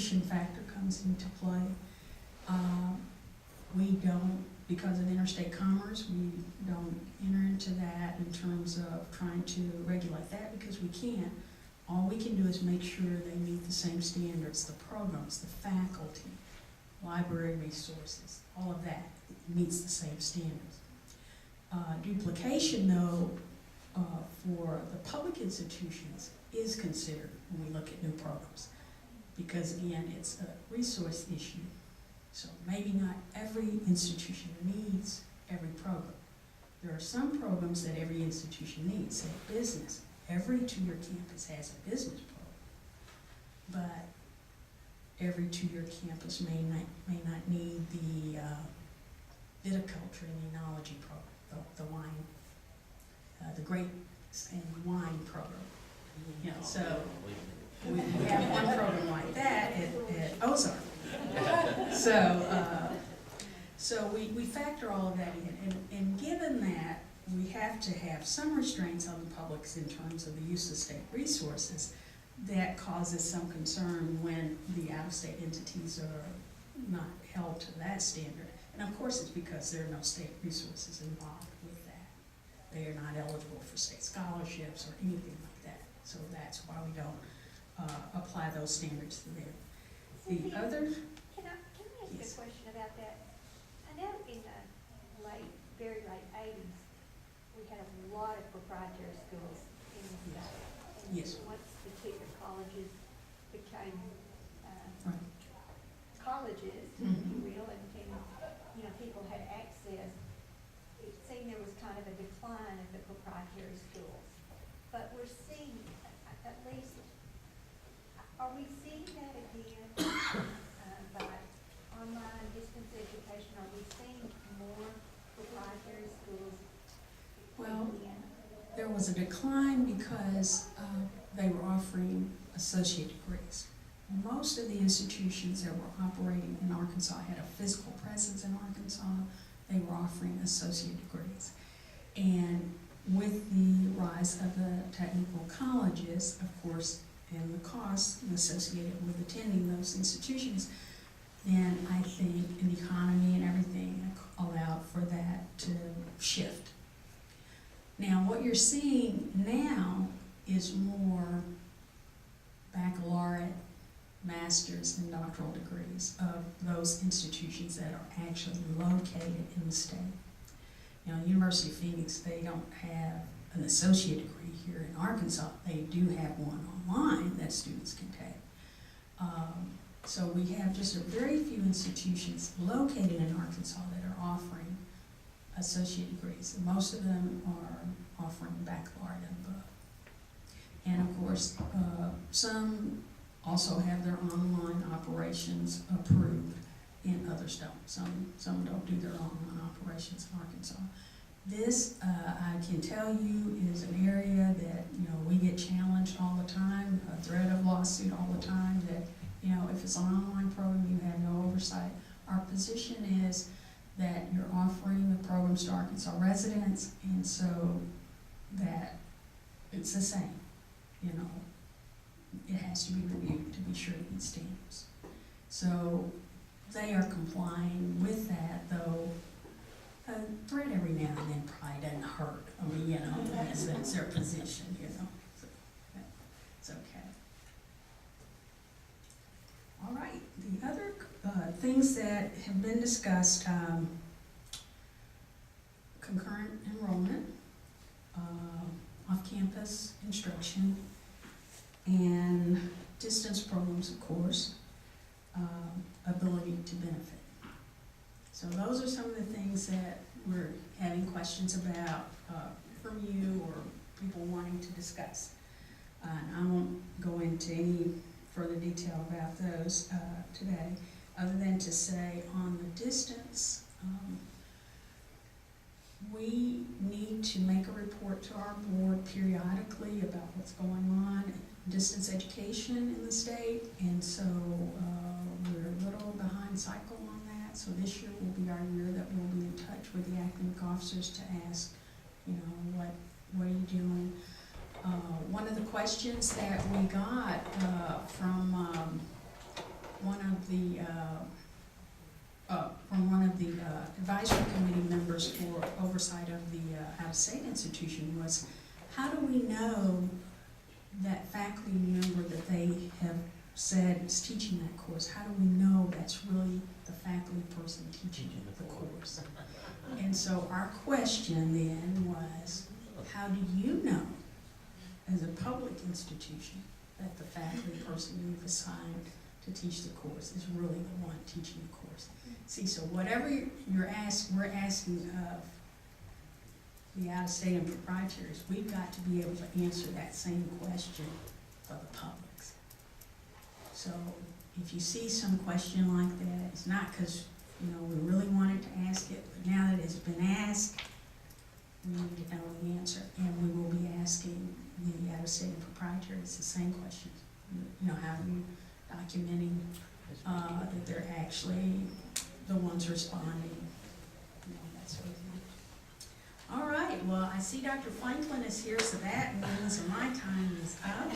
competition factor comes into play. We don't, because of interstate commerce, we don't enter into that in terms of trying to regulate that because we can't. All we can do is make sure they meet the same standards, the programs, the faculty, library resources, all of that meets the same standards. Duplication, though, for the public institutions is considered when we look at new programs because, again, it's a resource issue. So maybe not every institution needs every program. There are some programs that every institution needs, say business. Every two-year campus has a business program, but every two-year campus may not need the viticulture and enology program, the wine, the grapes and wine program. You know, so we have one program like that at Ozark. So we factor all of that in, and given that we have to have some restraints on the publics in terms of the use of state resources, that causes some concern when the out-of-state entities are not held to that standard. And of course it's because there are no state resources involved with that. They are not eligible for state scholarships or anything like that. So that's why we don't apply those standards to them. The other... Can I ask Yes. a question about that? I know in the very late 80s, we had a lot of proprietary schools in the state. And Yes. once the teacher colleges became Right. colleges, if you will, and you know, people had access, it seemed there was kind of a decline of the proprietary schools. But we're seeing, at least, are we seeing that again by online distance education? Are we seeing more proprietary schools? Well, there was a decline because they were offering associate degrees. Most of the institutions that were operating in Arkansas had a physical presence in Arkansas. They were offering associate degrees. And with the rise of the technical colleges, of course, and the costs associated with attending those institutions, then I think the economy and everything allowed for that to shift. Now, what you're seeing now is more baccalaureate, master's, and doctoral degrees of those institutions that are actually located in the state. You know, University of Phoenix, they don't have an associate degree here in Arkansas. They do have one online that students can take. So we have just a very few institutions located in Arkansas that are offering associate degrees. And most of them are offering baccalaureate and above. And of course, some also have their online operations approved, and others don't. Some don't do their online operations in Arkansas. This, I can tell you, is an area that, you know, we get challenged all the time, a threat of lawsuit all the time, that, you know, if it's an online program, you have no oversight. Our position is that you're offering the programs to Arkansas residents, and so that it's the same, you know. It has to be reviewed to be sure it meets standards. So they are complying with that, though a threat every now and then probably doesn't hurt. I mean, you know, that's their position, you know. So it's okay. All right, the other things that have been discussed, concurrent enrollment, off-campus instruction, and distance programs, of course, ability to benefit. So those are some of the things that we're having questions about from you or people wanting to discuss. And I won't go into any further detail about those today, other than to say on the distance, we need to make a report to our board periodically about what's going on in distance education in the state, and so we're a little behind cycle on that. So this year will be our year that we'll be in touch with the academic officers to ask, you know, what are you doing? One of the questions that we got from advisory committee members for oversight of the out-of-state institution was, how do we know that faculty member that they have said is teaching that course, how do we know that's really the faculty person teaching the course? And so our question then was, how do you know, as a public institution, that the faculty person you've assigned to teach the course is really the one teaching the course? See, so whatever we're asking of the out-of-state and proprietaries, we've got to be able to answer that same question for the publics. So if you see some question like that, it's not because, you know, we really wanted to ask it, but now that it's been asked, we need to know the answer. And we will be asking the out-of-state and proprietaries the same questions. You know, how are you documenting that they're actually the ones responding, you know, that sort of thing. All right, well, I see Dr. Franklin is here, so that means my time is up.